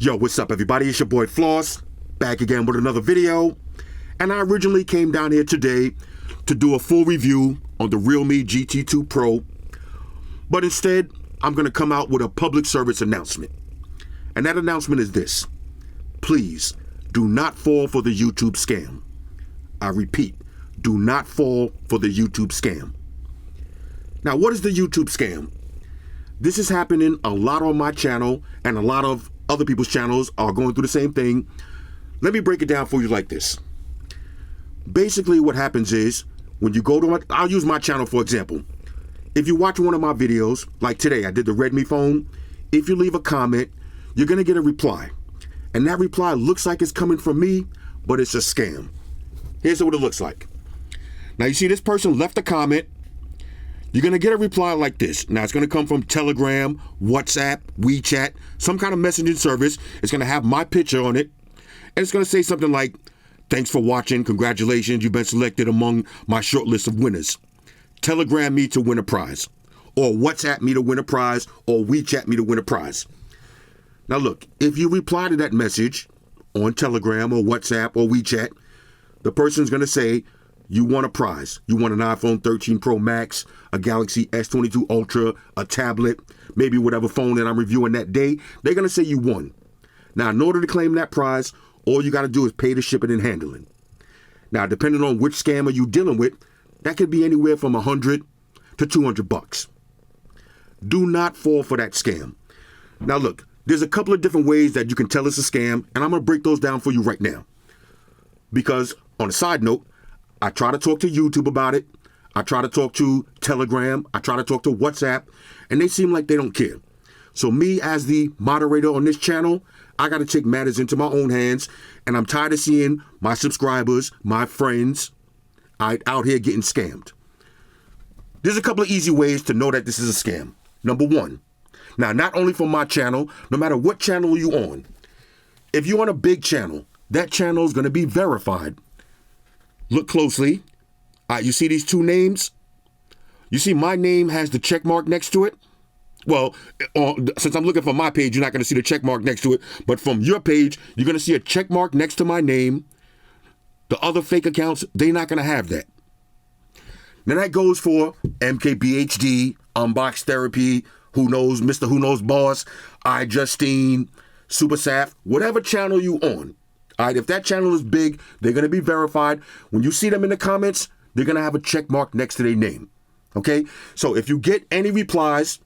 Yo, what's up everybody? It's your boy Floss, back again with another video. And I originally came down here today to do a full review on the Realme GT2 Pro. But instead, I'm going to come out with a public service announcement. And that announcement is this. Please, do not fall for the YouTube scam. I repeat, do not fall for the YouTube scam. Now, what is the YouTube scam? This is happening a lot on my channel, and a lot of other people's channels are going through the same thing. Let me break it down for you like this. Basically, what happens is, when you go to I'll use my channel for example. If you watch one of my videos, like today, I did the Redmi phone. If you leave a comment, you're going to get a reply. And that reply looks like it's coming from me, but it's a scam. Here's what it looks like. Now, you see this person left a comment. You're going to get a reply like this. Now, it's going to come from Telegram, WhatsApp, WeChat, some kind of messaging service. It's going to have my picture on it. And it's going to say something like, thanks for watching. Congratulations. You've been selected among my short list of winners. Telegram me to win a prize. Or WhatsApp me to win a prize. Or WeChat me to win a prize. Now, look, if you reply to that message on Telegram or WhatsApp or WeChat, the person's going to say, you won a prize. You won an iPhone 13 Pro Max, a Galaxy S22 Ultra, a tablet, maybe whatever phone that I'm reviewing that day. They're going to say you won. Now, in order to claim that prize, all you got to do is pay the shipping and handling. Now, depending on which scammer you're dealing with, that could be anywhere from $100 to $200. Do not fall for that scam. Now, look, there's a couple of different ways that you can tell it's a scam, and I'm going to break those down for you right now. Because, on a side note, I try to talk to YouTube about it. I try to talk to Telegram. I try to talk to WhatsApp, and they seem like they don't care. So me, as the moderator on this channel, I got to take matters into my own hands, and I'm tired of seeing my subscribers, my friends, out here getting scammed. There's a couple of easy ways to know that this is a scam. Number one, now not only for my channel, no matter what channel you're on, if you're on a big channel, that channel is going to be verified. Look closely. You see these two names? You see my name has the check mark next to it? Well, since I'm looking for my page, you're not going to see the check mark next to it. But from your page, you're going to see a check mark next to my name. The other fake accounts, they're not going to have that. Now that goes for MKBHD, Unbox Therapy, Who Knows, Mr. Who Knows Boss, iJustine, Super Saf, whatever channel you on. All right, if that channel is big, they're going to be verified. When you see them in the comments, they're going to have a check mark next to their name. Okay? So if you get any replies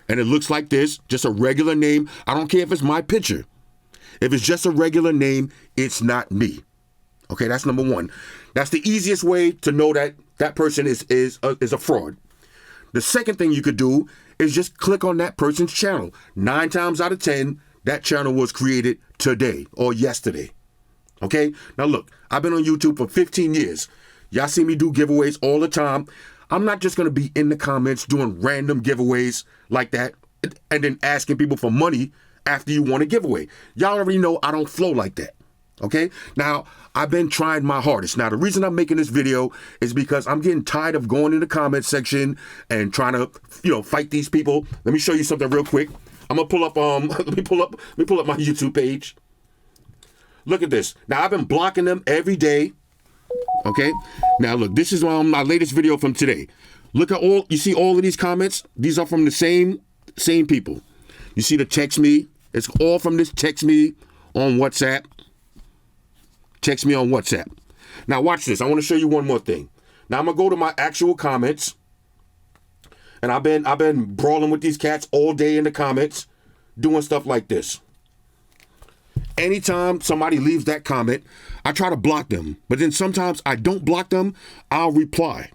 and it looks like this, just a regular name, I don't care if it's my picture. If it's just a regular name, it's not me. Okay, that's number one. That's the easiest way to know that that person is a fraud. The second thing you could do is just click on that person's channel. 9 times out of 10, that channel was created today or yesterday. Okay? Now look, I've been on YouTube for 15 years. Y'all see me do giveaways all the time. I'm not just going to be in the comments doing random giveaways like that and then asking people for money after you want a giveaway. Y'all already know I don't flow like that. Okay? Now, I've been trying my hardest. Now, the reason I'm making this video is because I'm getting tired of going in the comment section and trying to, fight these people. Let me show you something real quick. I'm going to pull up, let me pull up my YouTube page. Look at this. Now, I've been blocking them every day. Okay? Now, look, this is my latest video from today. Look at you see all of these comments? These are from the same people. You see the text me? It's all from this text me on WhatsApp. Text me on WhatsApp. Now, watch this. I want to show you one more thing. Now, I'm going to go to my actual comments. And I've been brawling with these cats all day in the comments, doing stuff like this. Anytime somebody leaves that comment, I try to block them. But then sometimes I don't block them. I'll reply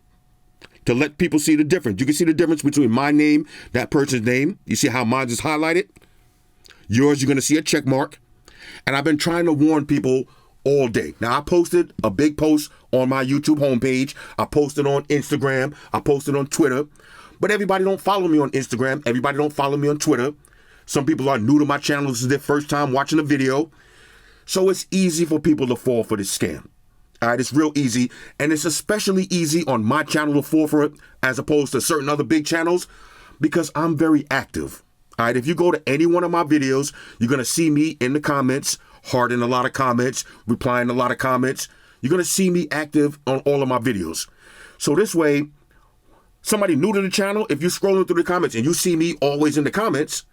to let people see the difference. You can see the difference between my name, that person's name. You see how mine is highlighted? Yours, you're going to see a check mark. And I've been trying to warn people all day. Now, I posted a big post on my YouTube homepage. I posted on Instagram. I posted on Twitter. But everybody don't follow me on Instagram. Everybody don't follow me on Twitter. Some people are new to my channel. This is their first time watching a video. So it's easy for people to fall for this scam. All right, it's real easy. And it's especially easy on my channel to fall for it as opposed to certain other big channels because I'm very active. All right, if you go to any one of my videos, you're going to see me in the comments, hearting a lot of comments, replying a lot of comments. You're going to see me active on all of my videos. So this way, somebody new to the channel, if you're scrolling through the comments and you see me always in the comments,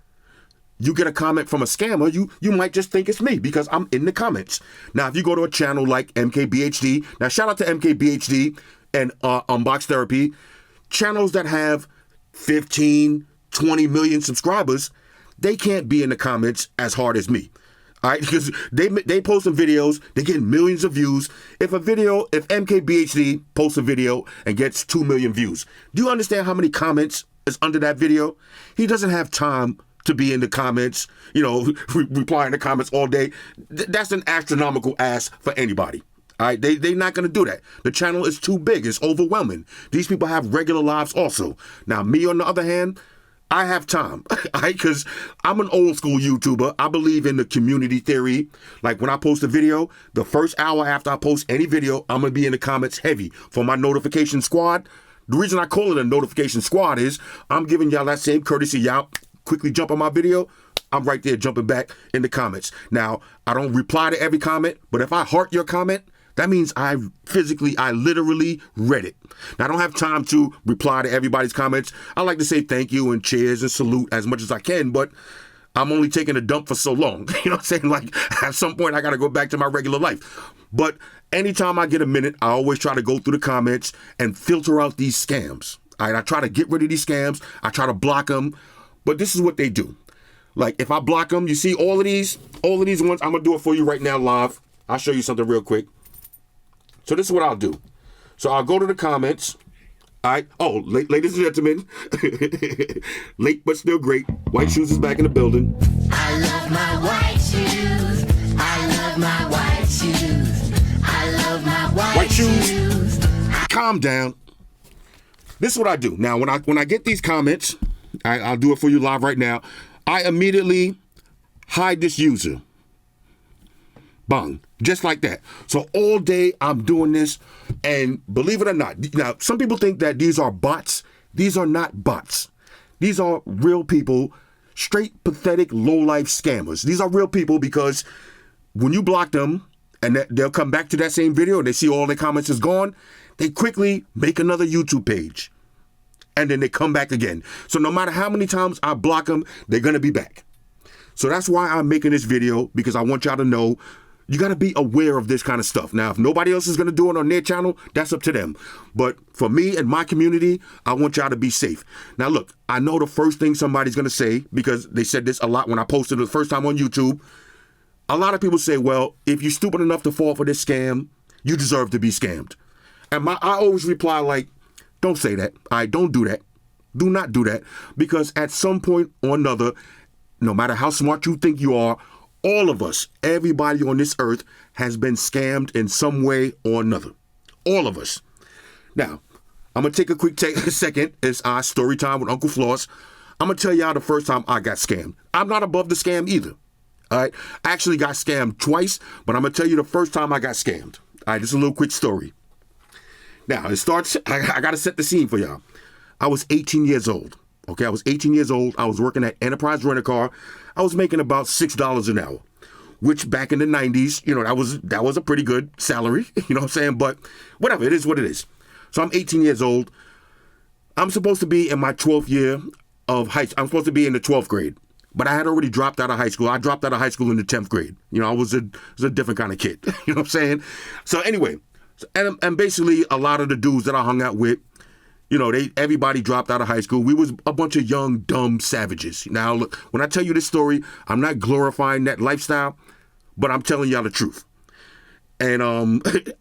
you get a comment from a scammer, you might just think it's me because I'm in the comments. Now, if you go to a channel like MKBHD, now shout out to MKBHD and Unbox Therapy, channels that have 15, 20 million subscribers, they can't be in the comments as hard as me. All right, because they post some videos, they get millions of views. If MKBHD posts a video and gets 2 million views, do you understand how many comments is under that video? He doesn't have time to be in the comments, replying to comments all day. That's an astronomical ask for anybody. All right, they're not going to do that. The channel is too big. It's overwhelming. These people have regular lives also. Now, me, on the other hand, I have time, because I'm an old school YouTuber. I believe in the community theory. Like when I post a video, the first hour after I post any video, I'm going to be in the comments heavy for my notification squad. The reason I call it a notification squad is I'm giving y'all that same courtesy. Y'all quickly jump on my video, I'm right there jumping back in the comments. Now, I don't reply to every comment, but if I heart your comment, that means I literally read it. Now, I don't have time to reply to everybody's comments. I like to say thank you and cheers and salute as much as I can, but I'm only taking a dump for so long. You know what I'm saying? Like, at some point, I got to go back to my regular life. But anytime I get a minute, I always try to go through the comments and filter out these scams. All right, I try to get rid of these scams. I try to block them. But this is what they do. Like, if I block them, you see all of these ones, I'm going to do it for you right now live. I'll show you something real quick. So this is what I'll do. So I'll go to the comments. All right. Oh, ladies and gentlemen, late but still great. White Shoes is back in the building. I love my white shoes. I love my white shoes. I love my white shoes. Calm down. This is what I do. Now, when I get these comments, I'll do it for you live right now. I immediately hide this user. Bang. Just like that. So all day I'm doing this, and believe it or not, now some people think that these are bots. These are not bots. These are real people, straight pathetic low-life scammers. These are real people because when you block them and they'll come back to that same video and they see all their comments is gone, they quickly make another YouTube page. And then they come back again. So no matter how many times I block them, they're going to be back. So that's why I'm making this video, because I want y'all to know you got to be aware of this kind of stuff. Now, if nobody else is going to do it on their channel, that's up to them. But for me and my community, I want y'all to be safe. Now, look, I know the first thing somebody's going to say, because they said this a lot when I posted it the first time on YouTube. A lot of people say, well, if you're stupid enough to fall for this scam, you deserve to be scammed. And I always reply like, don't say that. Don't do that. Do not do that. Because at some point or another, no matter how smart you think you are, all of us, everybody on this earth has been scammed in some way or another. All of us. Now, I'm going to take a quick second. It's our story time with Uncle Floss. I'm going to tell y'all the first time I got scammed. I'm not above the scam either. All right. I actually got scammed twice, but I'm going to tell you the first time I got scammed. All right. This is a little quick story. Now, it starts, I got to set the scene for y'all. I was 18 years old. Okay, I was 18 years old. I was working at Enterprise Rent-A-Car. I was making about $6 an hour, which back in the 90s, that was a pretty good salary. You know what I'm saying? But whatever, it is what it is. So I'm 18 years old. I'm supposed to be in my 12th year of high school. I'm supposed to be in the 12th grade. But I had already dropped out of high school. I dropped out of high school in the 10th grade. I was a different kind of kid. You know what I'm saying? So anyway, and basically a lot of the dudes that I hung out with, everybody dropped out of high school. We was a bunch of young, dumb savages. Now, look, when I tell you this story, I'm not glorifying that lifestyle, but I'm telling y'all the truth. And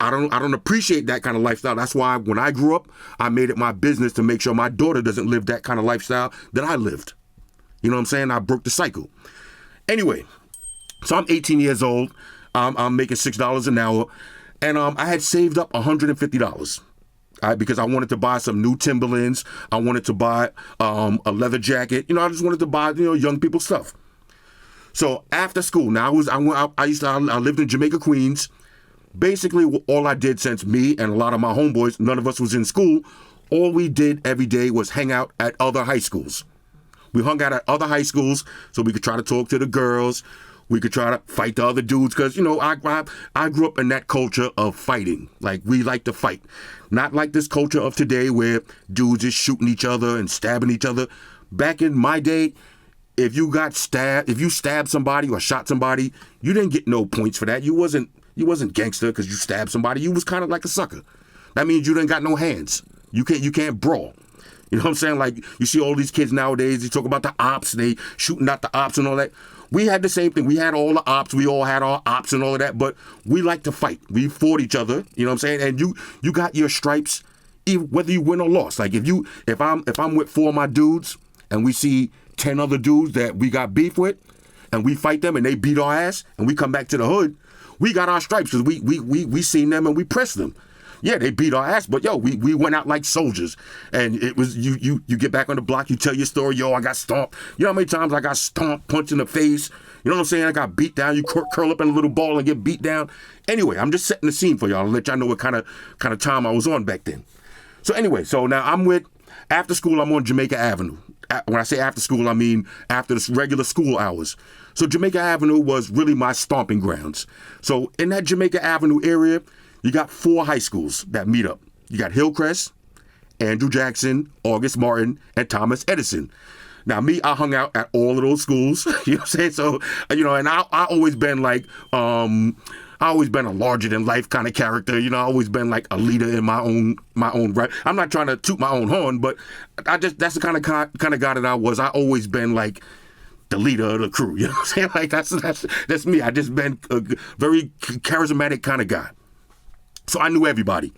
I don't appreciate that kind of lifestyle. That's why when I grew up, I made it my business to make sure my daughter doesn't live that kind of lifestyle that I lived. You know what I'm saying? I broke the cycle. Anyway, so I'm 18 years old. I'm making $6 an hour. And I had saved up $150. Because I wanted to buy some new Timberlands. I wanted to buy a leather jacket. I just wanted to buy, young people stuff. So after school, now I lived in Jamaica, Queens. Basically, all I did, since me and a lot of my homeboys, none of us was in school, all we did every day was hang out at other high schools. We hung out at other high schools so we could try to talk to the girls. We could try to fight the other dudes because, you know, I grew up in that culture of fighting. Like, we like to fight. Not like this culture of today where dudes is shooting each other and stabbing each other. Back in my day, if you stabbed somebody or shot somebody, you didn't get no points for that. You wasn't gangster because you stabbed somebody. You was kind of like a sucker. That means you didn't got no hands. You can't brawl. You know what I'm saying? Like, you see all these kids nowadays, they talk about the ops, they shooting at the ops and all that. We had the same thing. We had all the ops. We all had our ops and all of that, but we like to fight. We fought each other, you know what I'm saying? And you got your stripes, whether you win or lost. Like, if I'm with 4 of my dudes and we see 10 other dudes that we got beef with and we fight them and they beat our ass and we come back to the hood, we got our stripes because we seen them and we pressed them. Yeah, they beat our ass, but yo, we went out like soldiers. And it was you get back on the block, you tell your story, yo, I got stomped. You know how many times I got stomped, punched in the face? You know what I'm saying? I got beat down. You curl up in a little ball and get beat down. Anyway, I'm just setting the scene for y'all to let y'all know what kind of time I was on back then. So anyway, so now after school, I'm on Jamaica Avenue. When I say after school, I mean after the regular school hours. So Jamaica Avenue was really my stomping grounds. So in that Jamaica Avenue area, you got 4 high schools that meet up. You got Hillcrest, Andrew Jackson, August Martin, and Thomas Edison. Now, me, I hung out at all of those schools. You know what I'm saying? So, you know, and I always been like, I always been a larger than life kind of character. You know, I always been like a leader in my own right. I'm not trying to toot my own horn, but that's the kind of guy that I was. I always been like the leader of the crew. You know what I'm saying? Like that's me. I just been a very charismatic kind of guy. So I knew everybody.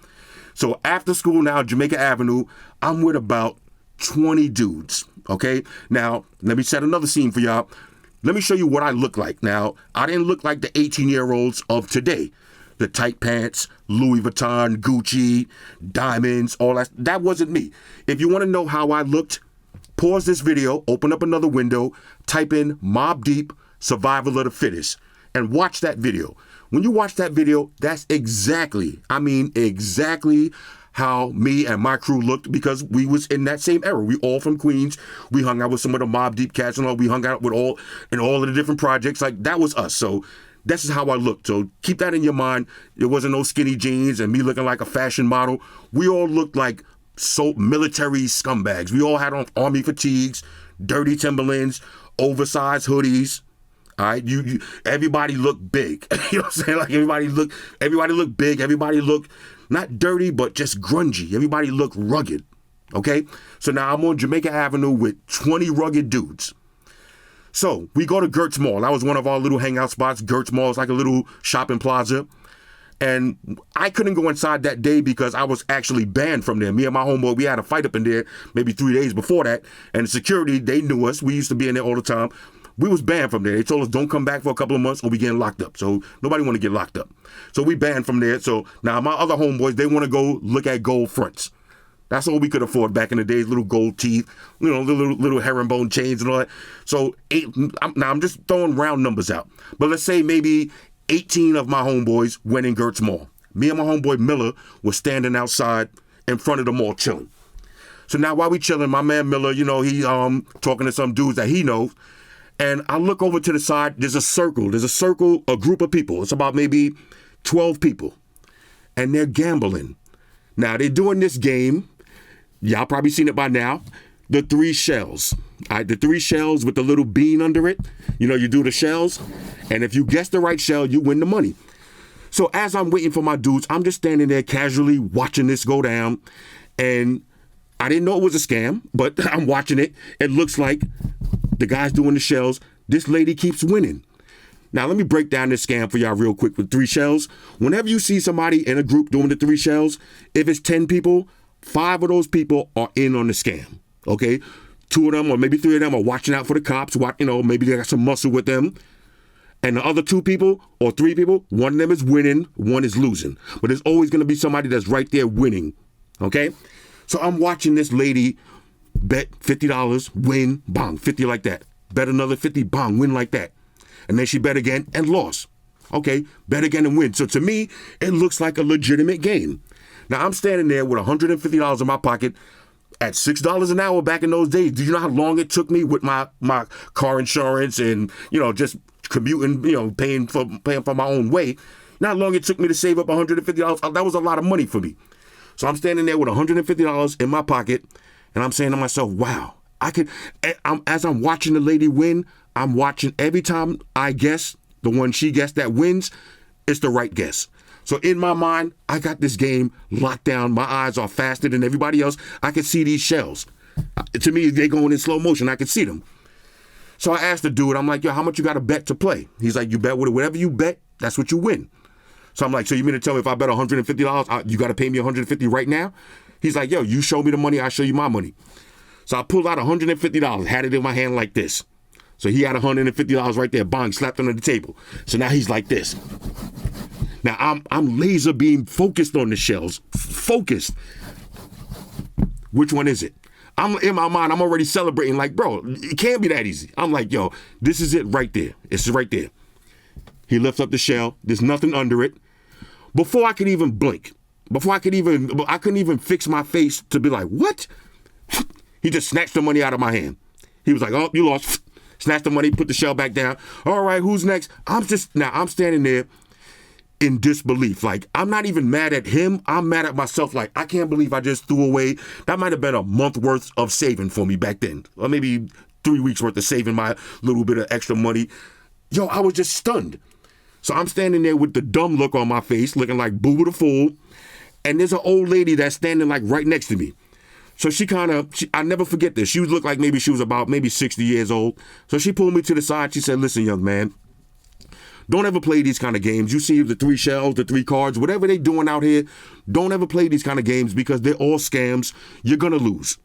So after school now, Jamaica Avenue, I'm with about 20 dudes, okay? Now, let me set another scene for y'all. Let me show you what I look like. Now, I didn't look like the 18-year-olds of today. The tight pants, Louis Vuitton, Gucci, diamonds, all that. That wasn't me. If you want to know how I looked, pause this video, open up another window, type in Mobb Deep, Survival of the Fittest, and watch that video. When you watch that video, that's exactly how me and my crew looked because we was in that same era. We all from Queens. We hung out with some of the Mobb Deep cats and all. We hung out with all of the different projects. Like, that was us. So this is how I looked. So keep that in your mind. There wasn't no skinny jeans and me looking like a fashion model. We all looked like military scumbags. We all had on army fatigues, dirty Timberlands, oversized hoodies. All right, everybody looked big. You know what I'm saying? Like, everybody looked big. Everybody looked not dirty, but just grungy. Everybody looked rugged. Okay? So now I'm on Jamaica Avenue with 20 rugged dudes. So we go to Gertz Mall. That was one of our little hangout spots. Gertz Mall is like a little shopping plaza. And I couldn't go inside that day because I was actually banned from there. Me and my homeboy, we had a fight up in there maybe 3 days before that. And the security, they knew us. We used to be in there all the time. We was banned from there. They told us don't come back for a couple of months or we getting locked up. So nobody want to get locked up. So we banned from there. So now my other homeboys, they want to go look at gold fronts. That's all we could afford back in the days, little gold teeth, you know, little herringbone chains and all that. So I'm just throwing round numbers out. But let's say maybe 18 of my homeboys went in Gertz Mall. Me and my homeboy Miller were standing outside in front of the mall chilling. So now while we chilling, my man Miller, you know, he talking to some dudes that he knows. And I look over to the side, there's a circle, a group of people. It's about maybe 12 people. And they're gambling. Now, they're doing this game. Y'all probably seen it by now. The 3 shells. All right, the 3 shells with the little bean under it. You know, you do the shells. And if you guess the right shell, you win the money. So as I'm waiting for my dudes, I'm just standing there casually watching this go down. And I didn't know it was a scam, but I'm watching it. It looks like the guy's doing the shells. This lady keeps winning. Now, let me break down this scam for y'all real quick with 3 shells. Whenever you see somebody in a group doing the 3 shells, if it's 10 people, 5 of those people are in on the scam, okay? 2 of them or maybe 3 of them are watching out for the cops. You know, maybe they got some muscle with them. And the other 2 people or 3 people, one of them is winning, one is losing. But there's always going to be somebody that's right there winning, okay? So I'm watching this lady bet $50, win, bang, 50 like that. Bet another 50, bang, win like that. And then she bet again and lost. Okay, bet again and win. So to me, it looks like a legitimate game. Now I'm standing there with $150 in my pocket. at $6 an hour back in those days, do you know how long it took me with my car insurance and, just commuting, paying for my own way? Not long it took me to save up $150. That was a lot of money for me. So I'm standing there with $150 in my pocket, and I'm saying to myself, wow, as I'm watching the lady win, I'm watching every time I guess, the one she guessed that wins, it's the right guess. So in my mind, I got this game locked down. My eyes are faster than everybody else. I can see these shells. To me, they're going in slow motion. I can see them. So I asked the dude, I'm like, yo, how much you got to bet to play? He's like, you bet with it. Whatever you bet, that's what you win. So I'm like, so you mean to tell me if I bet $150, you got to pay me $150 right now? He's like, yo, you show me the money, I show you my money. So I pulled out $150, had it in my hand like this. So he had $150 right there, bang, slapped under the table. So now he's like this. Now I'm laser beam focused on the shells, focused. Which one is it? I'm in my mind, I'm already celebrating like, bro, it can't be that easy. I'm like, yo, this is it right there. It's right there. He lifts up the shell. There's nothing under it. Before I could even blink, I couldn't even fix my face to be like, what? He just snatched the money out of my hand. He was like, oh, you lost. Snatched the money, put the shell back down. All right, who's next? I'm standing there in disbelief. Like, I'm not even mad at him. I'm mad at myself. Like, I can't believe I just threw away. That might have been a month worth of saving for me back then. Or maybe 3 weeks worth of saving my little bit of extra money. Yo, I was just stunned. So I'm standing there with the dumb look on my face, looking like Boo the Fool. And there's an old lady that's standing like right next to me. So I never forget this. She looked like maybe she was about 60 years old. So she pulled me to the side. She said, listen, young man, don't ever play these kind of games. You see the 3 shells, the 3 cards, whatever they doing out here, don't ever play these kind of games because they're all scams. You're going to lose.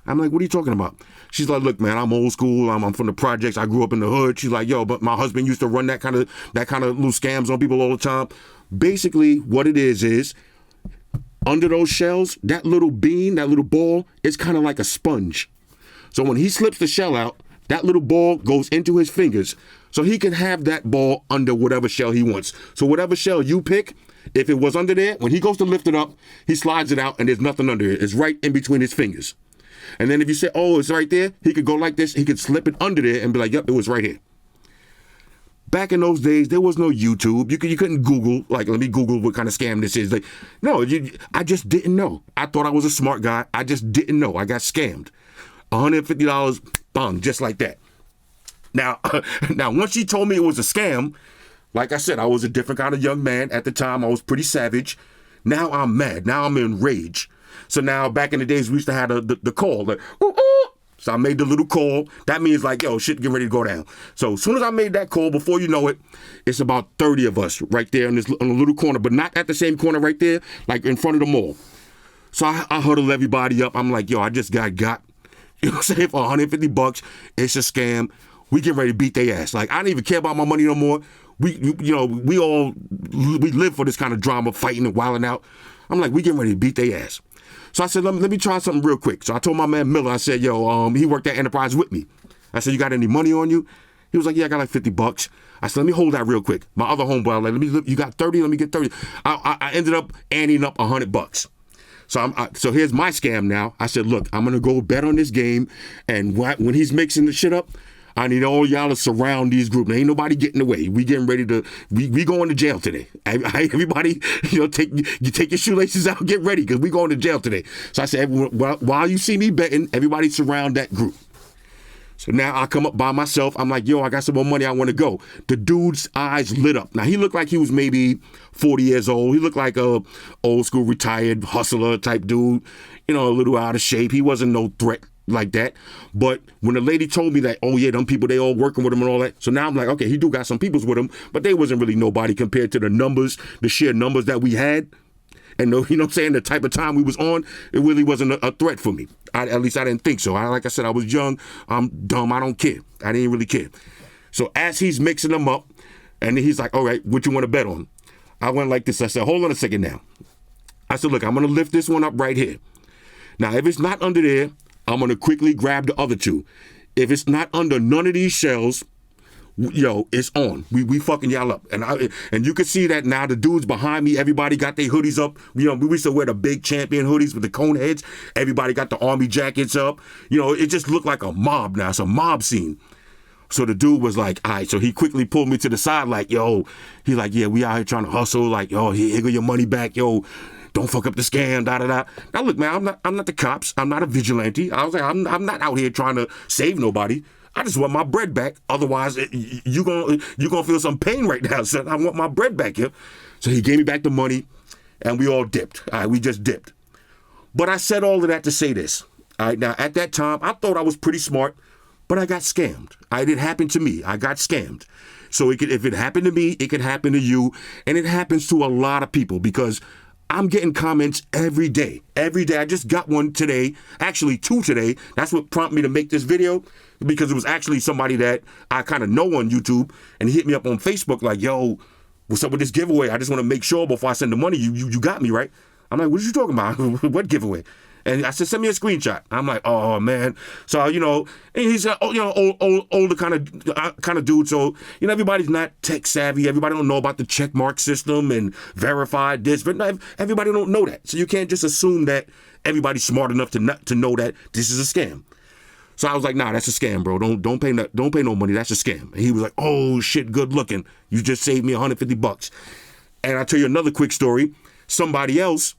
I'm like, what are you talking about? She's like, look, man, I'm old school. I'm from the projects. I grew up in the hood. She's like, yo, but my husband used to run that kind of little scams on people all the time. Basically, what it is under those shells, that little bean, that little ball, it's kind of like a sponge. So when he slips the shell out, that little ball goes into his fingers. So he can have that ball under whatever shell he wants. So whatever shell you pick, if it was under there, when he goes to lift it up, he slides it out and there's nothing under it. It's right in between his fingers. And then if you say, oh, it's right there, he could go like this. He could slip it under there and be like, yep, it was right here. Back in those days, there was no YouTube. You couldn't Google, like, let me Google what kind of scam this is. Like, no, I just didn't know. I thought I was a smart guy. I just didn't know. I got scammed. $150, bang, just like that. Now, once she told me it was a scam, like I said, I was a different kind of young man. At the time, I was pretty savage. Now I'm mad. Now I'm in rage. So now, back in the days, we used to have the call, like, ooh, ooh. So I made the little call. That means like, yo, shit, get ready to go down. So as soon as I made that call, before you know it, it's about 30 of us right there on the little corner, but not at the same corner right there, like in front of the mall. So I huddled everybody up. I'm like, yo, I just got. You know what I'm saying? For $150, it's a scam. We get ready to beat their ass. Like, I don't even care about my money no more. We live for this kind of drama, fighting and wilding out. I'm like, we getting ready to beat their ass. So I said, let me try something real quick. So I told my man Miller, I said, yo, he worked at Enterprise with me. I said, you got any money on you? He was like, yeah, I got like $50. I said, let me hold that real quick. My other homeboy, I was like, you got 30? Let me get 30. I ended up anteing up $100. So here's my scam now. I said, look, I'm going to go bet on this game. And when he's mixing the shit up, I need all y'all to surround these groups. Ain't nobody getting away. We getting ready to, we going to jail today. Everybody, take your shoelaces out, get ready, because we going to jail today. So I said, while you see me betting, everybody surround that group. So now I come up by myself. I'm like, yo, I got some more money. I want to go. The dude's eyes lit up. Now, he looked like he was maybe 40 years old. He looked like a old school retired hustler type dude, a little out of shape. He wasn't no threat like that. But when the lady told me that, oh yeah, them people, they all working with him and all that. So now I'm like, okay, he do got some peoples with him, but they wasn't really nobody compared to the sheer numbers that we had. And you know what I'm saying, the type of time we was on, it really wasn't a threat for me. At least I didn't think so. Like I said, I was young, I'm dumb, I don't care. I didn't really care. So as he's mixing them up, and he's like, all right, what you want to bet on? I went like this. I said, hold on a second now. I said, look, I'm going to lift this one up right here. Now, if it's not under there, I'm going to quickly grab the other two. If it's not under none of these shells, yo, it's on. We fucking y'all up. And you can see that now the dudes behind me, everybody got their hoodies up. You know, we used to wear the big champion hoodies with the cone heads. Everybody got the army jackets up. You know, it just looked like a mob now. It's a mob scene. So the dude was like, all right, so he quickly pulled me to the side like, yo, he's like, yeah, we out here trying to hustle. Like, yo, here go your money back. Yo, don't fuck up the scam, da-da-da. Now, look, man, I'm not the cops. I'm not a vigilante. I was like, I'm not out here trying to save nobody. I just want my bread back. Otherwise, you gonna feel some pain right now, son. I want my bread back here. So he gave me back the money, and we all dipped. All right, we just dipped. But I said all of that to say this. All right, now, at that time, I thought I was pretty smart, but I got scammed. It happened to me. I got scammed. So if it happened to me, it could happen to you. And it happens to a lot of people because I'm getting comments every day. Every day. I just got one today. Actually, 2 today. That's what prompted me to make this video because it was actually somebody that I kind of know on YouTube, and he hit me up on Facebook like, yo, what's up with this giveaway? I just want to make sure before I send the money, you got me, right? I'm like, what are you talking about? What giveaway? And I said, send me a screenshot. I'm like, oh man. So, you know, and he's older kind of dude. So, you know, everybody's not tech savvy. Everybody don't know about the check mark system and verified this, but everybody don't know that. So you can't just assume that everybody's smart enough to know that this is a scam. So I was like, nah, that's a scam, bro. Don't pay no money. That's a scam. And he was like, oh shit, good looking. You just saved me $150. And I'll tell you another quick story. Somebody else,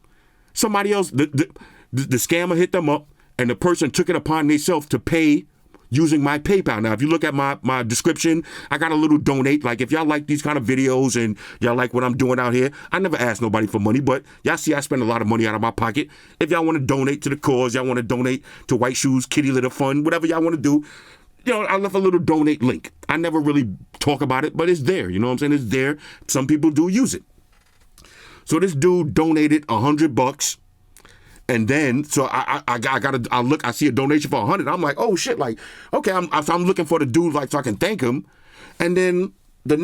the scammer hit them up, and the person took it upon themselves to pay using my PayPal. Now, if you look at my description, I got a little donate. Like, if y'all like these kind of videos and y'all like what I'm doing out here, I never ask nobody for money, but y'all see I spend a lot of money out of my pocket. If y'all want to donate to the cause, y'all want to donate to White Shoes, Kitty Litter Fund, whatever y'all want to do, you know, I left a little donate link. I never really talk about it, but it's there. You know what I'm saying? It's there. Some people do use it. So this dude donated $100. And then, so I look, I see a donation for $100. I'm like, oh shit, like, okay, I'm looking for the dude, like, so I can thank him. And then the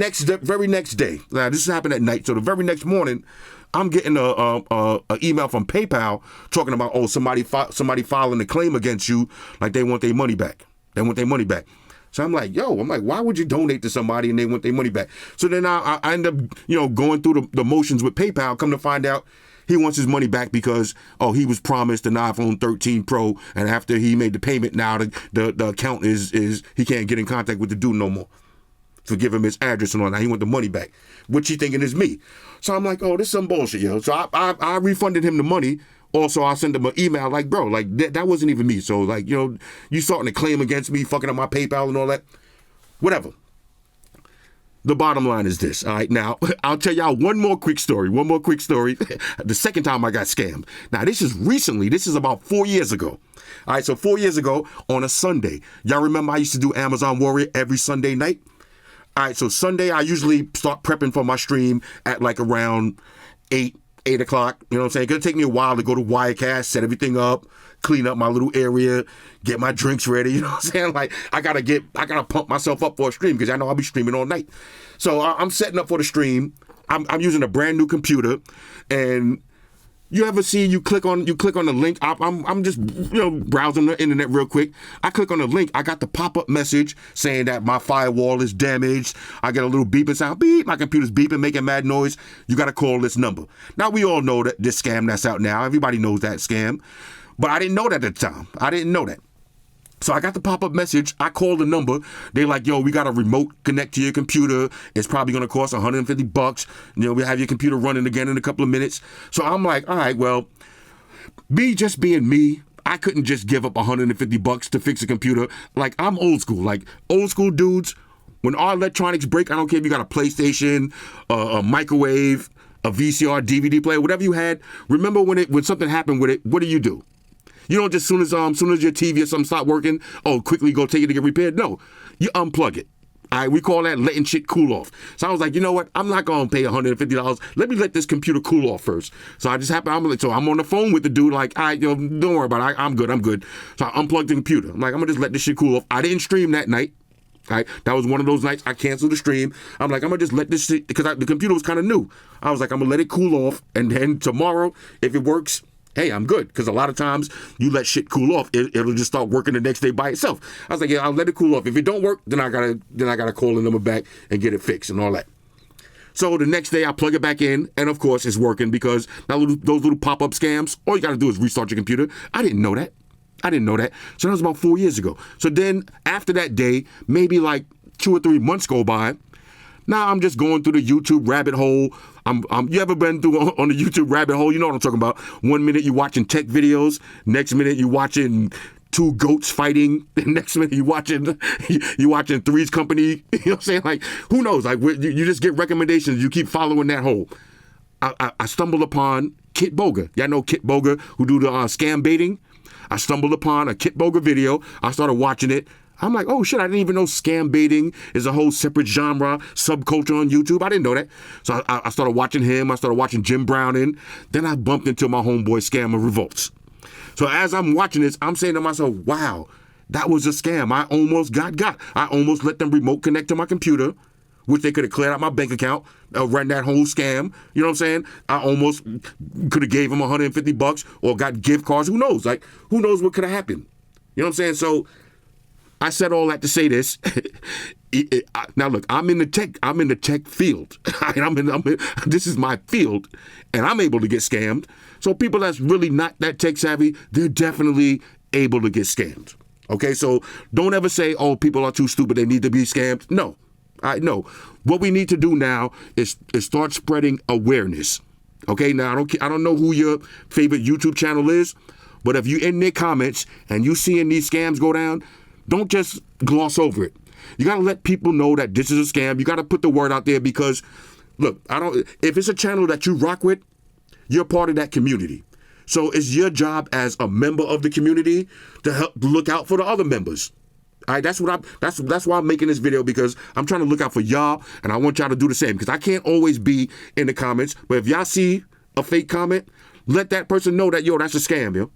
very next day, now this happened at night, so the very next morning, I'm getting a email from PayPal talking about, oh, somebody filing a claim against you, like they want their money back. They want their money back. So I'm like, why would you donate to somebody and they want their money back? So then I end up, you know, going through the motions with PayPal, come to find out, he wants his money back because, he was promised an iPhone 13 Pro, and after he made the payment, now the account is he can't get in contact with the dude no more. So give him his address and all that. He want the money back, which he thinking is me. So I'm like, oh, this is some bullshit, yo. So I refunded him the money. Also, I sent him an email like, bro, like that wasn't even me. So like, you know, you starting to claim against me, fucking up my PayPal and all that. Whatever. The bottom line is this, all right? Now, I'll tell y'all one more quick story. The second time I got scammed. Now, this is recently. This is about 4 years ago. All right, so 4 years ago on a Sunday. Y'all remember I used to do Amazon Warrior every Sunday night? All right, so Sunday I usually start prepping for my stream at like around 8 o'clock. You know what I'm saying? It's going to take me a while to go to Wirecast, set everything up, clean up my little area, get my drinks ready. You know what I'm saying? Like, I gotta pump myself up for a stream because I know I'll be streaming all night. So I'm setting up for the stream. I'm using a brand new computer, and you ever see you click on the link? I'm just, you know, browsing the internet real quick. I click on the link. I got the pop-up message saying that my firewall is damaged. I get a little beeping sound. Beep. My computer's beeping, making mad noise. You got to call this number. Now, we all know that this scam that's out now. Everybody knows that scam. But I didn't know that at the time. I didn't know that. So I got the pop-up message. I called the number. They're like, yo, we got a remote connect to your computer. It's probably going to cost $150. You know, we have your computer running again in a couple of minutes. So I'm like, all right, well, me just being me, I couldn't just give up $150 to fix a computer. Like, I'm old school. Like, old school dudes, when our electronics break, I don't care if you got a PlayStation, a microwave, a VCR, DVD player, whatever you had. Remember when something happened with it, what do? You don't just soon as your TV or something stop working, quickly go take it to get repaired. No, you unplug it. All right, we call that letting shit cool off. So I was like, you know what? I'm not gonna pay $150. Let me let this computer cool off first. So I'm on the phone with the dude, like, all right, yo, don't worry about it. I'm good. So I unplugged the computer. I'm like, I'm gonna just let this shit cool off. I didn't stream that night. All right, that was one of those nights I canceled the stream. I'm like, I'm gonna just let this shit, because the computer was kind of new. I was like, I'm gonna let it cool off, and then tomorrow, if it works, hey, I'm good. Because a lot of times you let shit cool off, it'll just start working the next day by itself. I was like, yeah, I'll let it cool off. If it don't work, then I gotta call the number back and get it fixed and all that. So the next day I plug it back in, and of course it's working, because those little pop-up scams, all you gotta do is restart your computer. I didn't know that. So that was about 4 years ago. So then after that day, maybe like 2 or 3 months go by. Now I'm just going through the YouTube rabbit hole. You ever been through on the YouTube rabbit hole? You know what I'm talking about. 1 minute you watching tech videos, next minute you watching 2 goats fighting, the next minute you watching Three's Company. You know what I'm saying? Like, who knows? Like, you just get recommendations. You keep following that hole. I stumbled upon Kit Boga. Y'all know Kit Boga, who do the scam baiting? I stumbled upon a Kit Boga video. I started watching it. I'm like, oh shit, I didn't even know scam baiting is a whole separate genre, subculture on YouTube. I didn't know that. So I started watching him. I started watching Jim Browning. Then I bumped into my homeboy Scammer Revolts. So as I'm watching this, I'm saying to myself, wow, that was a scam. I almost got. I almost let them remote connect to my computer, which they could have cleared out my bank account, ran that whole scam. You know what I'm saying? I almost could have gave them $150 or got gift cards. Who knows? Like, who knows what could have happened? You know what I'm saying? So I said all that to say this. Now look, I'm in the tech field. This is my field, and I'm able to get scammed. So people that's really not that tech savvy, they're definitely able to get scammed. Okay, so don't ever say, oh, people are too stupid, they need to be scammed. No. What we need to do now is start spreading awareness. Okay, now I don't know who your favorite YouTube channel is, but if you're in their comments and you seeing these scams go down, don't just gloss over it. You got to let people know that this is a scam. You got to put the word out there, because look, if it's a channel that you rock with, you're part of that community. So it's your job as a member of the community to help look out for the other members. All right, that's why I'm making this video, because I'm trying to look out for y'all, and I want y'all to do the same, because I can't always be in the comments. But if y'all see a fake comment, let that person know that, yo, that's a scam, yo.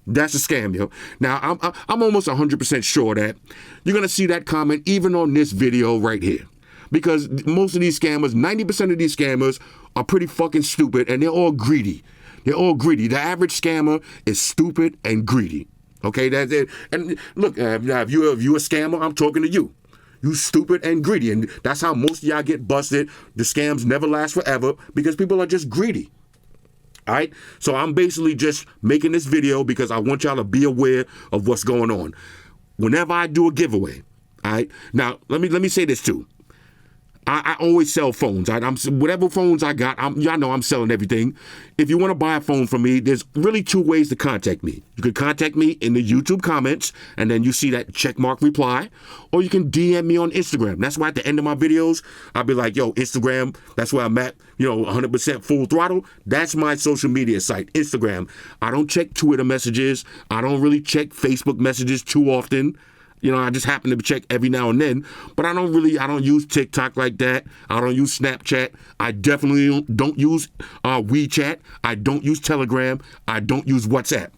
That's a scam, yo. Now, I'm almost 100% sure that you're going to see that comment even on this video right here. Because most of these scammers, 90% of these scammers are pretty fucking stupid, and they're all greedy. The average scammer is stupid and greedy. Okay, that's it. And look, now if you're a scammer, I'm talking to you. You stupid and greedy, and that's how most of y'all get busted. The scams never last forever because people are just greedy. All right, so I'm basically just making this video because I want y'all to be aware of what's going on. Whenever I do a giveaway, all right. Now let me say this too. I always sell phones. Whatever phones I got, y'all know I'm selling everything. If you want to buy a phone from me, there's really 2 ways to contact me. You can contact me in the YouTube comments, and then you see that checkmark reply, or you can DM me on Instagram. That's why at the end of my videos, I'll be like, yo, Instagram, that's where I'm at, 100% full throttle. That's my social media site, Instagram. I don't check Twitter messages. I don't really check Facebook messages too often. I just happen to check every now and then, but I don't use TikTok like that. I don't use Snapchat. I definitely don't use WeChat. I don't use Telegram. I don't use WhatsApp.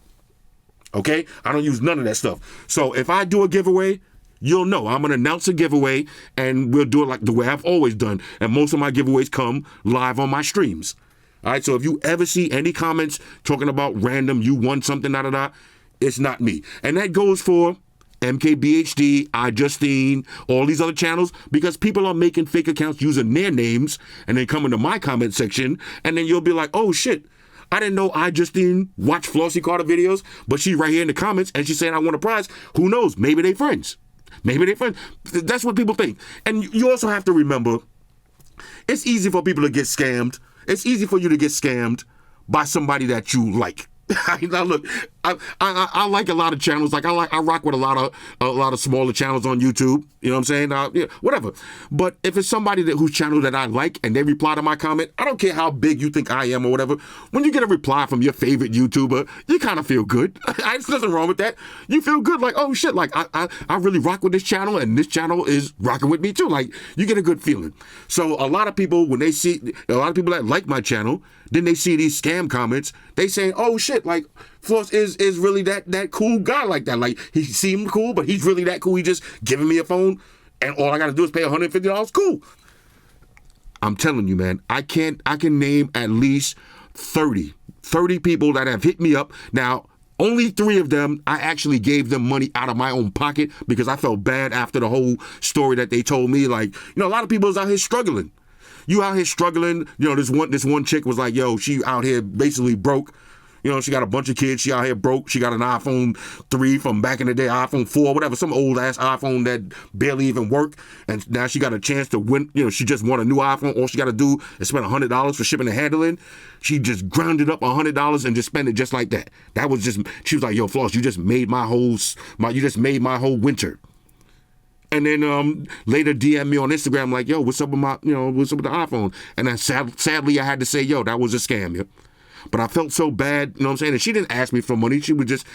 Okay? I don't use none of that stuff. So if I do a giveaway, you'll know. I'm going to announce a giveaway, and we'll do it like the way I've always done. And most of my giveaways come live on my streams. All right? So if you ever see any comments talking about random, you won something, it's not me. And that goes for MKBHD, iJustine, all these other channels, because people are making fake accounts using their names and then coming to my comment section, and then you'll be like, oh shit, I didn't know iJustine watched Flossy Carter videos, but she's right here in the comments and she's saying I want a prize. Who knows? Maybe they friends. That's what people think. And you also have to remember, it's easy for people to get scammed. It's easy for you to get scammed by somebody that you like. Now look, I like a lot of channels. Like I rock with a lot of smaller channels on YouTube. You know what I'm saying? Whatever. But if it's somebody whose channel that I like and they reply to my comment, I don't care how big you think I am or whatever. When you get a reply from your favorite YouTuber, you kind of feel good. There's nothing wrong with that. You feel good, like, oh shit, like I really rock with this channel, and this channel is rocking with me too. Like, you get a good feeling. So a lot of people, when they see a lot of people that like my channel, then they see these scam comments, they say, oh shit, like Floss is really that cool guy like that. Like, he seemed cool, but he's really that cool. He just giving me a phone, and all I got to do is pay $150. Cool. I'm telling you, man, I can name at least 30 30 people that have hit me up. Now, only 3 of them, I actually gave them money out of my own pocket because I felt bad after the whole story that they told me. Like, a lot of people is out here struggling. You out here struggling. This one chick was like, yo, she out here basically broke. She got a bunch of kids. She out here broke. She got an iPhone 3 from back in the day, iPhone 4, whatever, some old ass iPhone that barely even worked. And now she got a chance to win. She just won a new iPhone. All she got to do is spend $100 for shipping and handling. She just grounded up $100 and just spent it just like that. That was just, she was like, yo, Floss, you just made my whole winter. And then later DM me on Instagram like, yo, what's up with what's up with the iPhone? And then sadly, I had to say, yo, that was a scam, yo. But I felt so bad, what I'm saying? And she didn't ask me for money. She would just,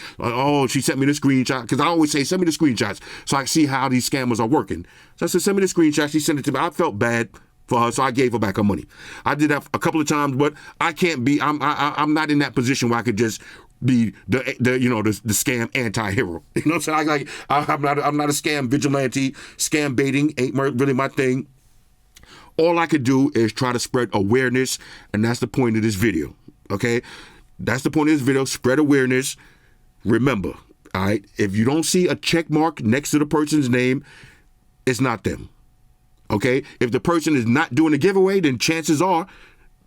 she sent me the screenshot. Because I always say, send me the screenshots so I can see how these scammers are working. So I said, send me the screenshot. She sent it to me. I felt bad for her, so I gave her back her money. I did that a couple of times, but I can't be, I'm not in that position where I could just be the scam anti-hero. You know what I'm saying? I'm not a scam vigilante. Scam baiting ain't really my thing. All I could do is try to spread awareness, and that's the point of this video. Okay, that's the point of this video. Spread awareness. Remember, all right, if you don't see a check mark next to the person's name, it's not them. Okay, if the person is not doing a giveaway, then chances are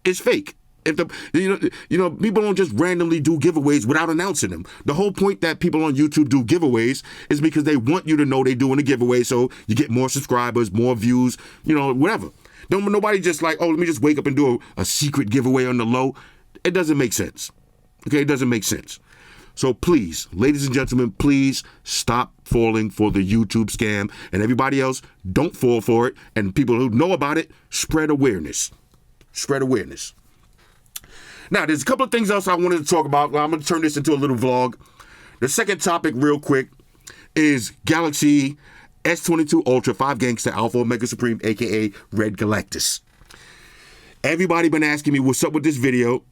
it's fake. If people don't just randomly do giveaways without announcing them. The whole point that people on YouTube do giveaways is because they want you to know they're doing a giveaway, so you get more subscribers, more views, whatever. Nobody just like, let me just wake up and do a secret giveaway on the low. It doesn't make sense. Okay, it doesn't make sense. So please, ladies and gentlemen, please stop falling for the YouTube scam. And everybody else, don't fall for it. And people who know about it, spread awareness. Spread awareness. Now, there's a couple of things else I wanted to talk about. I'm going to turn this into a little vlog. The second topic, real quick, is Galaxy S22 Ultra 5 Gangsta Alpha Omega Supreme, a.k.a. Red Galactus. Everybody been asking me what's up with this video.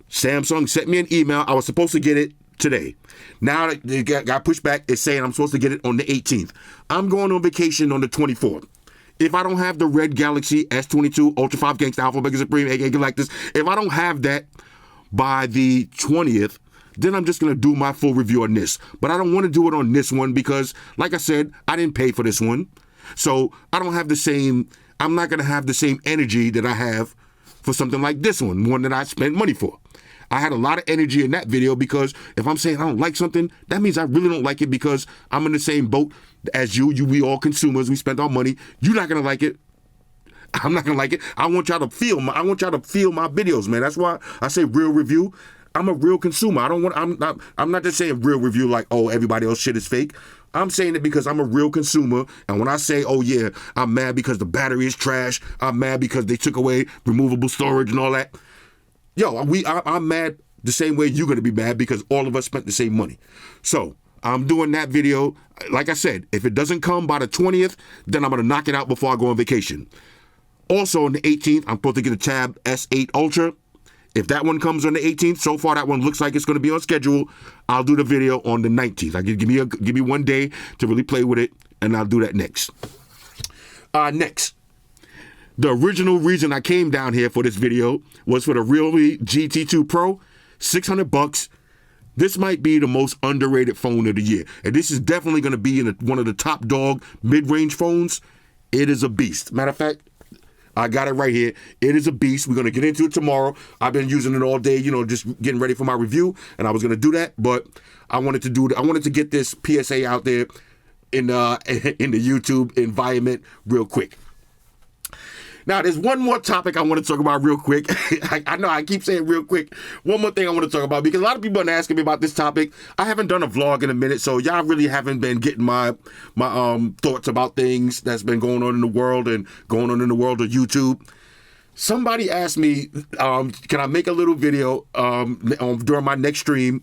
Samsung sent me an email. I was supposed to get it today. Now it got pushed back. It's saying I'm supposed to get it on the 18th. I'm going on vacation on the 24th. If I don't have the Red Galaxy S22 Ultra 5 Gangsta Alpha Omega Supreme, aka Galactus, if I don't have that by the 20th, then I'm just going to do my full review on this. But I don't want to do it on this one because, like I said, I didn't pay for this one. So I don't have I'm not going to have the same energy that I have for something like this one that I spent money for. I had a lot of energy in that video because if I'm saying I don't like something, that means I really don't like it because I'm in the same boat as you. We all consumers. We spent our money. You're not gonna like it. I'm not gonna like it. I want y'all to feel my videos, man. That's why I say real review. I'm a real consumer. I'm not just saying real review like, oh, everybody else shit is fake. I'm saying it because I'm a real consumer. And when I say, oh yeah, I'm mad because the battery is trash. I'm mad because they took away removable storage and all that. Yo, I'm mad the same way you're going to be mad because all of us spent the same money. So I'm doing that video. Like I said, if it doesn't come by the 20th, then I'm going to knock it out before I go on vacation. Also on the 18th, I'm supposed to get a Tab S8 Ultra. If that one comes on the 18th, so far that one looks like it's going to be on schedule. I'll do the video on the 19th. I give me one day to really play with it, and I'll do that next. Next. The original reason I came down here for this video was for the Realme GT2 Pro, $600. This might be the most underrated phone of the year. And this is definitely going to be in one of the top dog mid-range phones. It is a beast. Matter of fact, I got it right here. It is a beast. We're going to get into it tomorrow. I've been using it all day, just getting ready for my review. And I was going to do that, but I wanted to get this PSA out there in the YouTube environment real quick. Now, there's one more topic I want to talk about real quick. I know I keep saying real quick. One more thing I want to talk about because a lot of people have been asking me about this topic. I haven't done a vlog in a minute, so y'all really haven't been getting my thoughts about things that's been going on in the world and going on in the world of YouTube. Somebody asked me, can I make a little video during my next stream?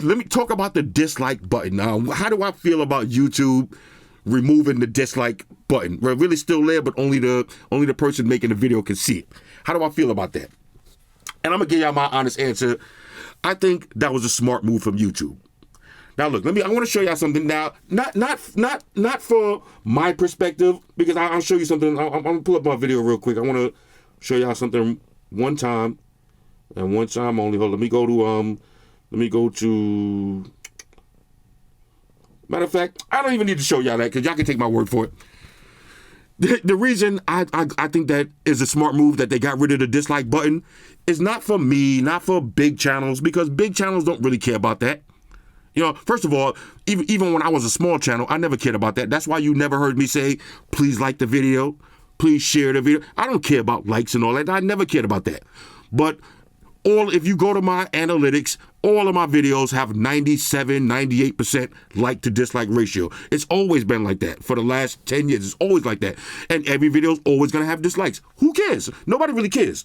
Let me talk about the dislike button. How do I feel about YouTube removing the dislike button? We're really still there, but only the person making the video can see it. How do I feel about that? And I'm gonna give y'all my honest answer. I think that was a smart move from YouTube. Now look, I want to show y'all something now. Not for my perspective, because I'll show you something. I'm gonna pull up my video real quick. I want to show y'all something one time. And one time only. Hold on, let me go to. Matter of fact, I don't even need to show y'all that because y'all can take my word for it. The reason I think that is a smart move that they got rid of the dislike button is not for me, not for big channels, because big channels don't really care about that. You know, first of all, even when I was a small channel, I never cared about that. That's why you never heard me say, please like the video, please share the video. I don't care about likes and all that. I never cared about that. But if you go to my analytics, all of my videos have 97, 98% like to dislike ratio. It's always been like that for the last 10 years. It's always like that. And every video is always going to have dislikes. Who cares? Nobody really cares.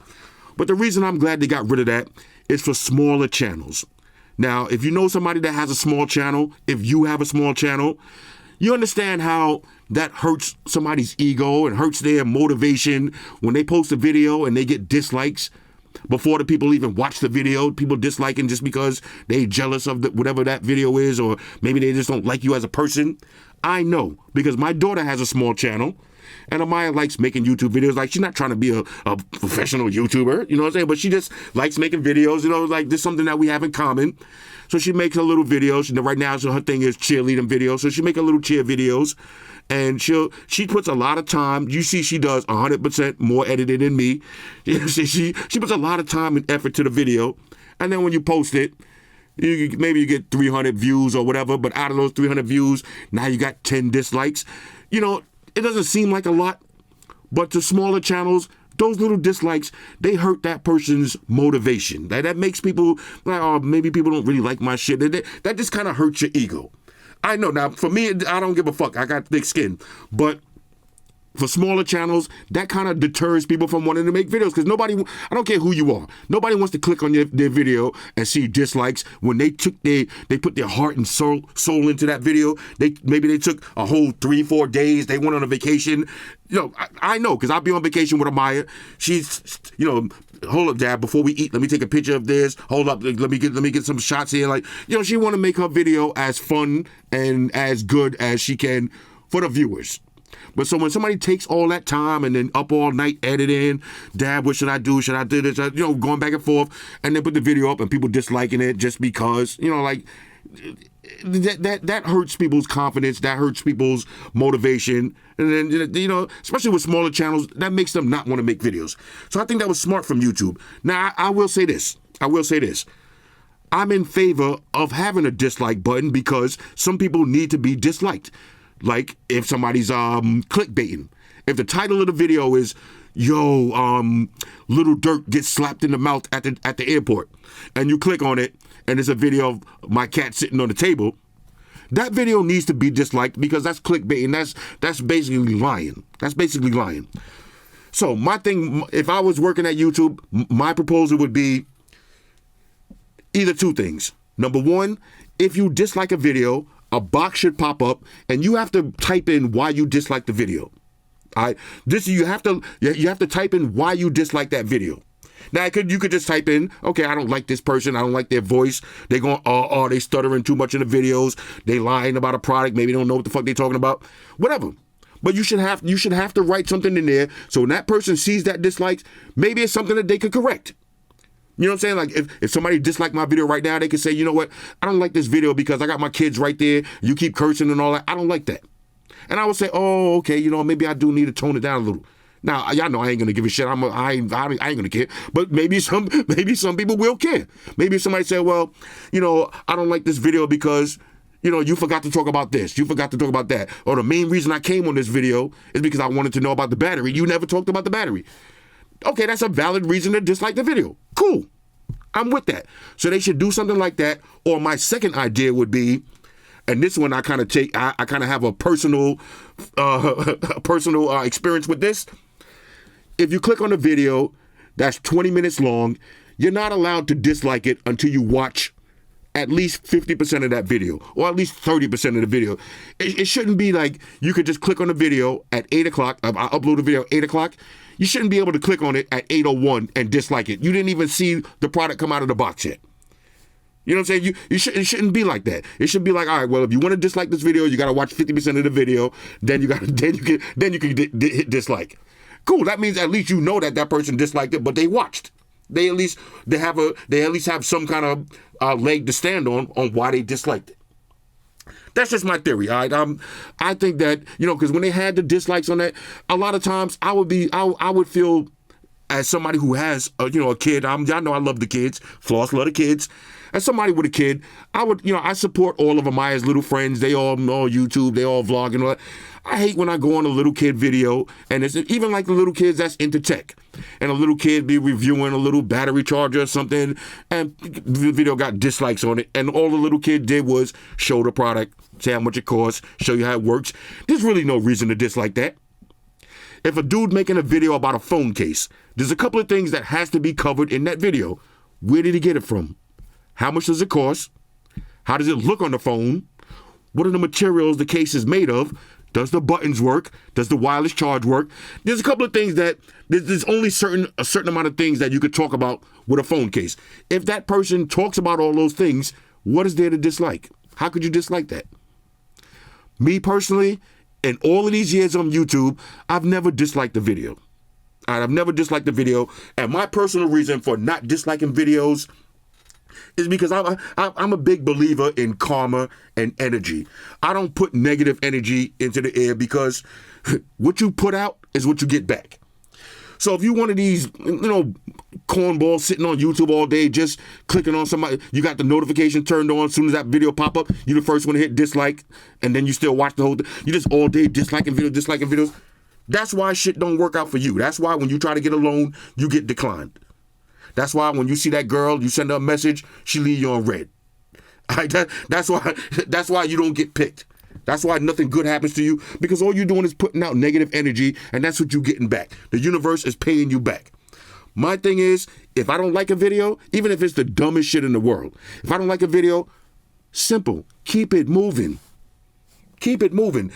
But the reason I'm glad they got rid of that is for smaller channels. Now, if you know somebody that has a small channel, if you have a small channel, you understand how that hurts somebody's ego and hurts their motivation when they post a video and they get dislikes. Before the people even watch the video, people disliking just because they jealous of whatever that video is, or maybe they just don't like you as a person. I know, because my daughter has a small channel, and Amaya likes making YouTube videos. Like, she's not trying to be a professional YouTuber, you know what I'm saying? But she just likes making videos, you know, like this is something that we have in common. So she makes her little videos. Right now, so her thing is cheerleading videos. So she make her little cheer videos. And she puts a lot of time. You see, she does 100% more editing than me. She puts a lot of time and effort to the video. And then when you post it, maybe you get 300 views or whatever. But out of those 300 views, now you got 10 dislikes. You know, it doesn't seem like a lot. But to smaller channels, those little dislikes, they hurt that person's motivation. That makes people like, oh, maybe people don't really like my shit. That just kind of hurts your ego. I know. Now, for me, I don't give a fuck. I got thick skin. But for smaller channels, that kind of deters people from wanting to make videos, because I don't care who you are, nobody wants to click on their video and see dislikes when they put their heart and soul into that video. Maybe they took a whole 3-4 days. They went on a vacation. You know, I know, because I'll be on vacation with Amaya. She's, you know, hold up, Dad, before we eat, let me take a picture of this. Hold up, let me get some shots here. Like, you know, she want to make her video as fun and as good as she can for the viewers. But so when somebody takes all that time and then up all night editing, Dad, what should I do? Should I do this? You know, going back and forth, and then put the video up and people disliking it just because, you know, like, that hurts people's confidence. That hurts people's motivation. And then, you know, especially with smaller channels, that makes them not want to make videos. So I think that was smart from YouTube. Now, I will say this. I'm in favor of having a dislike button because some people need to be disliked. Like if somebody's clickbaiting. If the title of the video is, yo, Little Dirk gets slapped in the mouth at the airport, and you click on it, and it's a video of my cat sitting on the table, that video needs to be disliked because that's clickbaiting. That's basically lying. So my thing, if I was working at YouTube, my proposal would be either two things. Number one, if you dislike a video, a box should pop up, and you have to type in why you dislike the video. You have to type in why you dislike that video. Now you could just type in, okay, I don't like this person, I don't like their voice. They going, they stuttering too much in the videos. They lying about a product. Maybe they don't know what the fuck they talking about. Whatever. But you should have to write something in there so when that person sees that dislike, maybe it's something that they could correct. You know what I'm saying? Like if somebody disliked my video right now, they could say, you know what? I don't like this video because I got my kids right there. You keep cursing and all that. I don't like that. And I would say, oh, okay, you know, maybe I do need to tone it down a little. Now, y'all know I ain't gonna give a shit. I ain't gonna care. But maybe some people will care. Maybe somebody say, well, you know, I don't like this video because, you know, you forgot to talk about this. You forgot to talk about that. Or the main reason I came on this video is because I wanted to know about the battery. You never talked about the battery. Okay, that's a valid reason to dislike the video. Cool. I'm with that. So they should do something like that. Or my second idea would be, and this one I kind of have a personal experience with this. If you click on a video that's 20 minutes long, you're not allowed to dislike it until you watch at least 50% of that video, or at least 30% of the video. It shouldn't be like you could just click on the video at 8 o'clock. I upload a video at 8 o'clock. You shouldn't be able to click on it at 8:01 and dislike it. You didn't even see the product come out of the box yet. You know what I'm saying? It shouldn't be like that. It should be like, all right, well, if you want to dislike this video, you got to watch 50% of the video. Then you can hit dislike. Cool. That means at least you know that person disliked it, but they watched. They at least have some kind of leg to stand on why they disliked it. That's just my theory. All right. I think that, because when they had the dislikes on that, a lot of times I would feel, as somebody who has a kid, y'all know I love the kids. Floss love the kids. As somebody with a kid, I support all of Amaya's little friends. They all know YouTube. They all vlog and all that. I hate when I go on a little kid video, and it's even like the little kids that's into tech, and a little kid be reviewing a little battery charger or something, and the video got dislikes on it, and all the little kid did was show the product, say how much it costs, show you how it works. There's really no reason to dislike that. If a dude making a video about a phone case, there's a couple of things that has to be covered in that video. Where did he get it from? How much does it cost? How does it look on the phone? What are the materials the case is made of? Does the buttons work? Does the wireless charge work? There's a couple of things that there's only a certain amount of things that you could talk about with a phone case. If that person talks about all those things, what is there to dislike? How could you dislike that? Me personally, in all of these years on YouTube, I've never disliked the video. I've never disliked the video, and my personal reason for not disliking videos is because I'm a big believer in karma and energy. I don't put negative energy into the air because what you put out is what you get back. So if you one of these, cornballs sitting on YouTube all day just clicking on somebody, you got the notification turned on as soon as that video pop up, you're the first one to hit dislike, and then you still watch the whole thing. You just all day disliking videos. That's why shit don't work out for you. That's why when you try to get a loan, you get declined. That's why when you see that girl, you send her a message, she leave you on red. That's why you don't get picked. That's why nothing good happens to you, because all you're doing is putting out negative energy, and that's what you're getting back. The universe is paying you back. My thing is, if I don't like a video, even if it's the dumbest shit in the world, if I don't like a video, simple, keep it moving. Keep it moving.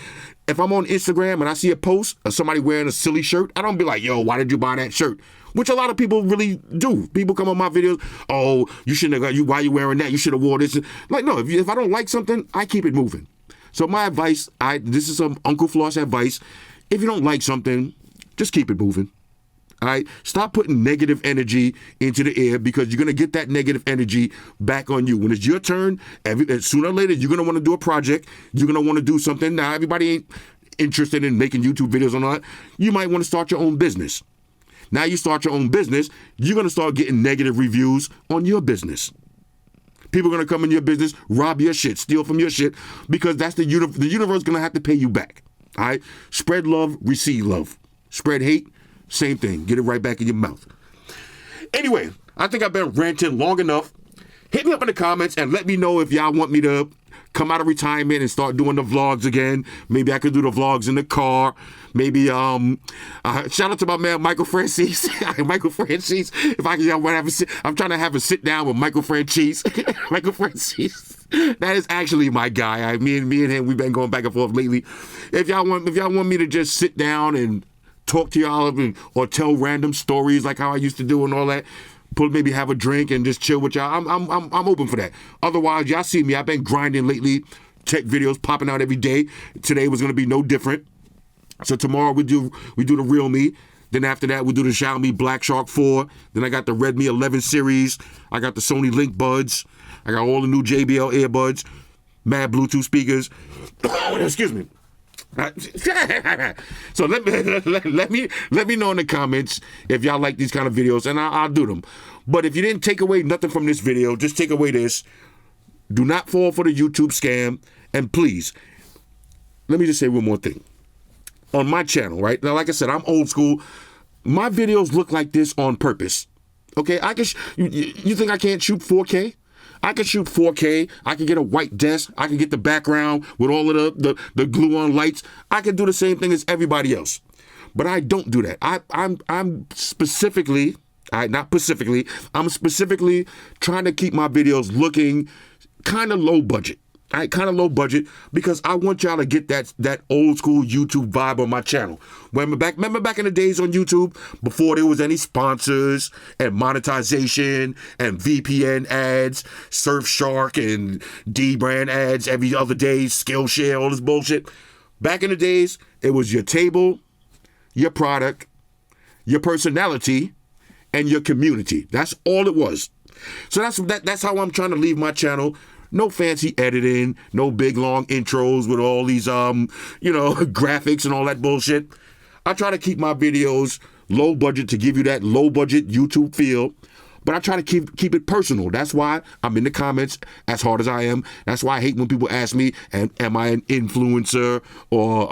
If I'm on Instagram and I see a post of somebody wearing a silly shirt, I don't be like, yo, why did you buy that shirt? Which a lot of people really do. People come on my videos, oh, you shouldn't have got, why you wearing that? You should have wore this. Like, no, if I don't like something, I keep it moving. So my advice, this is some Uncle Floss advice. If you don't like something, just keep it moving. All right? Stop putting negative energy into the air, because you're going to get that negative energy back on you. When it's your turn, sooner or later, you're going to want to do a project. You're going to want to do something. Now, everybody ain't interested in making YouTube videos or not. You might want to start your own business. Now you start your own business, you're going to start getting negative reviews on your business. People are going to come in your business, rob your shit, steal from your shit, because that's the universe going to have to pay you back. All right? Spread love, receive love. Spread hate, same thing. Get it right back in your mouth. Anyway, I think I've been ranting long enough. Hit me up in the comments and let me know if y'all want me to come out of retirement and start doing the vlogs again. Maybe I could do the vlogs in the car. Maybe shout out to my man Michael Francis. Michael Francis. If I can, I'm trying to have a sit down with Michael Francis. Michael Francis. That is actually my guy. Me and him, we've been going back and forth lately. If y'all want me to just sit down and talk to y'all or tell random stories like how I used to do and all that, maybe have a drink and just chill with y'all, I'm open for that. Otherwise, y'all see me, I've been grinding lately, tech videos popping out every day. Today was going to be no different. So tomorrow we do the Real Me. Then after that we do the Xiaomi Black Shark 4. Then I got the Redmi 11 series. I got the Sony Link Buds. I got all the new JBL earbuds, mad Bluetooth speakers. Excuse me. So let me know in the comments if y'all like these kind of videos, and I'll do them. But if you didn't take away nothing from this video, just take away this. Do not fall for the YouTube scam. And please, let me just say one more thing. On my channel, right? Now, like I said, I'm old school. My videos look like this on purpose. Okay? You think I can't shoot 4K? I can shoot 4K. I can get a white desk. I can get the background with all of the glue-on lights. I can do the same thing as everybody else. But I don't do that. I'm specifically trying to keep my videos looking kind of low budget. Kind of low budget, because I want y'all to get that old school YouTube vibe on my channel. Remember back in the days on YouTube, before there was any sponsors and monetization and VPN ads, Surfshark and D-brand ads every other day, Skillshare, all this bullshit. Back in the days, it was your table, your product, your personality, and your community. That's all it was. So that's how I'm trying to leave my channel. No fancy editing, no big long intros with all these graphics and all that bullshit. I try to keep my videos low budget to give you that low budget YouTube feel, but I try to keep it personal. That's why I'm in the comments as hard as I am. That's why I hate when people ask me, am I an influencer or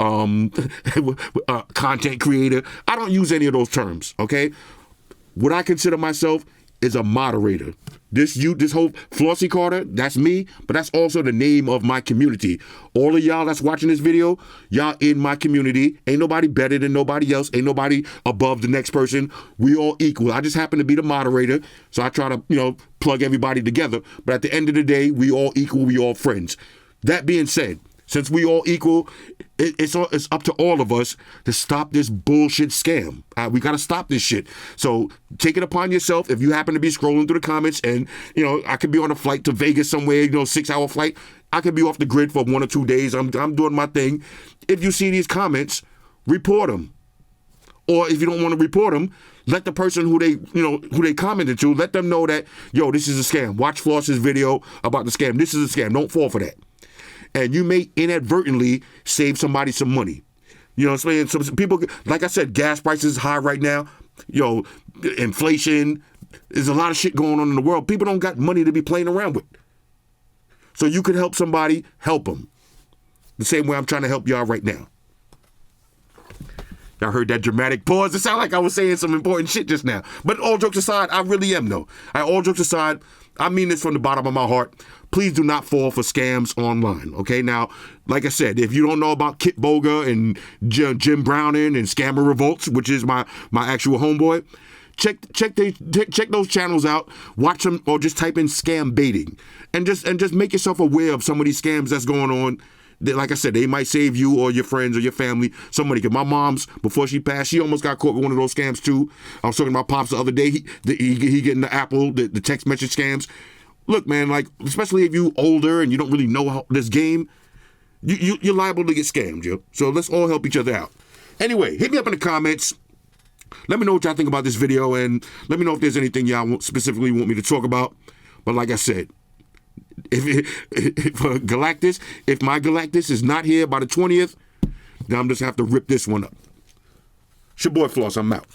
content creator? I don't use any of those terms, okay? What I consider myself is a moderator. This whole Flossy Carter, that's me, but that's also the name of my community. All of y'all that's watching this video, y'all in my community. Ain't nobody better than nobody else. Ain't nobody above the next person. We all equal. I just happen to be the moderator, so I try to, plug everybody together. But at the end of the day, we all equal. We all friends. That being said, since we all equal, it's up to all of us to stop this bullshit scam. We got to stop this shit. So take it upon yourself. If you happen to be scrolling through the comments and, I could be on a flight to Vegas somewhere, 6-hour flight. I could be off the grid for 1 or 2 days. I'm doing my thing. If you see these comments, report them. Or if you don't want to report them, let the person who they commented to, let them know that, this is a scam. Watch Floss's video about the scam. This is a scam. Don't fall for that. And you may inadvertently save somebody some money. You know what I'm saying? Some people, like I said, gas prices high right now. Inflation. There's a lot of shit going on in the world. People don't got money to be playing around with. So you could help somebody, help them. The same way I'm trying to help y'all right now. Y'all heard that dramatic pause? It sounded like I was saying some important shit just now. But all jokes aside, I really am though. All jokes aside, I mean this from the bottom of my heart. Please do not fall for scams online, okay? Now, like I said, if you don't know about Kit Boga and Jim Browning and Scammer Revolts, which is my actual homeboy, check those channels out, watch them, or just type in scam baiting, and just make yourself aware of some of these scams that's going on. Like I said, they might save you or your friends or your family some money. Because my mom's, before she passed, she almost got caught with one of those scams too. I was talking about Pops the other day. He getting the Apple, the text message scams. Look, man, like, especially if you older and you don't really know this game, you're liable to get scammed, yo. So let's all help each other out. Anyway, hit me up in the comments. Let me know what y'all think about this video, and let me know if there's anything y'all specifically want me to talk about. But like I said, if Galactus, if my Galactus is not here by the 20th, then I'm just gonna have to rip this one up. It's your boy Floss, I'm out.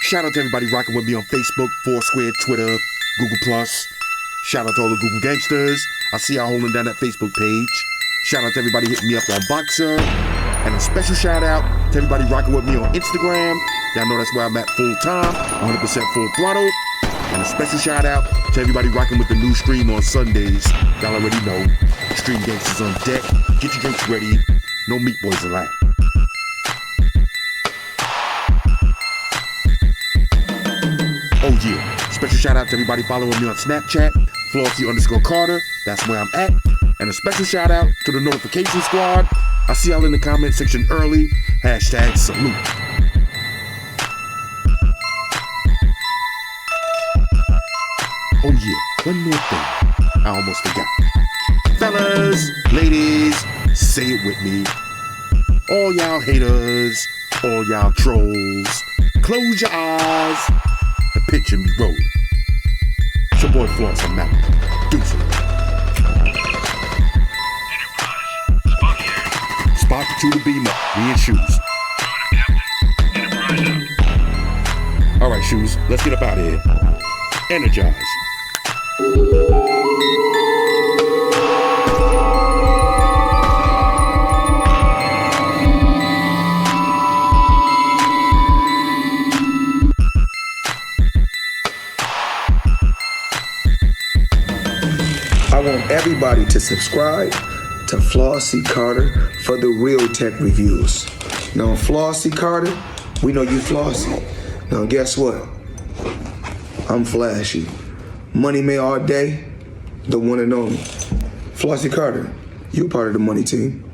Shout out to everybody rocking with me on Facebook, Foursquare, Twitter, Google+. Shout out to all the Google gangsters. I see y'all holding down that Facebook page. Shout out to everybody hitting me up on Boxer. And a special shout out to everybody rocking with me on Instagram. Y'all know that's where I'm at full time, 100% full throttle. And a special shout out to everybody rocking with the new stream on Sundays. Y'all already know. Stream gangsters on deck. Get your drinks ready. No meat boys allowed. Oh yeah. Special shout out to everybody following me on Snapchat. Flossy_Carter. That's where I'm at. And a special shout out to the notification squad. I see y'all in the comment section early. Hashtag salute. Oh yeah, one more thing. I almost forgot. Fellas, ladies, say it with me. All y'all haters, all y'all trolls, close your eyes and picture me rolling. It's your boy Floss, I'm out. Deuces. Spot to the beam up. We in shoes. Alright, shoes, let's get up out of here. Energize. I want everybody to subscribe to Flossy Carter for the real tech reviews. Now, Flossy Carter, we know you flossy. Now, guess what? I'm flashy. Money May all day, the one and only. Flossy Carter, you're part of the money team.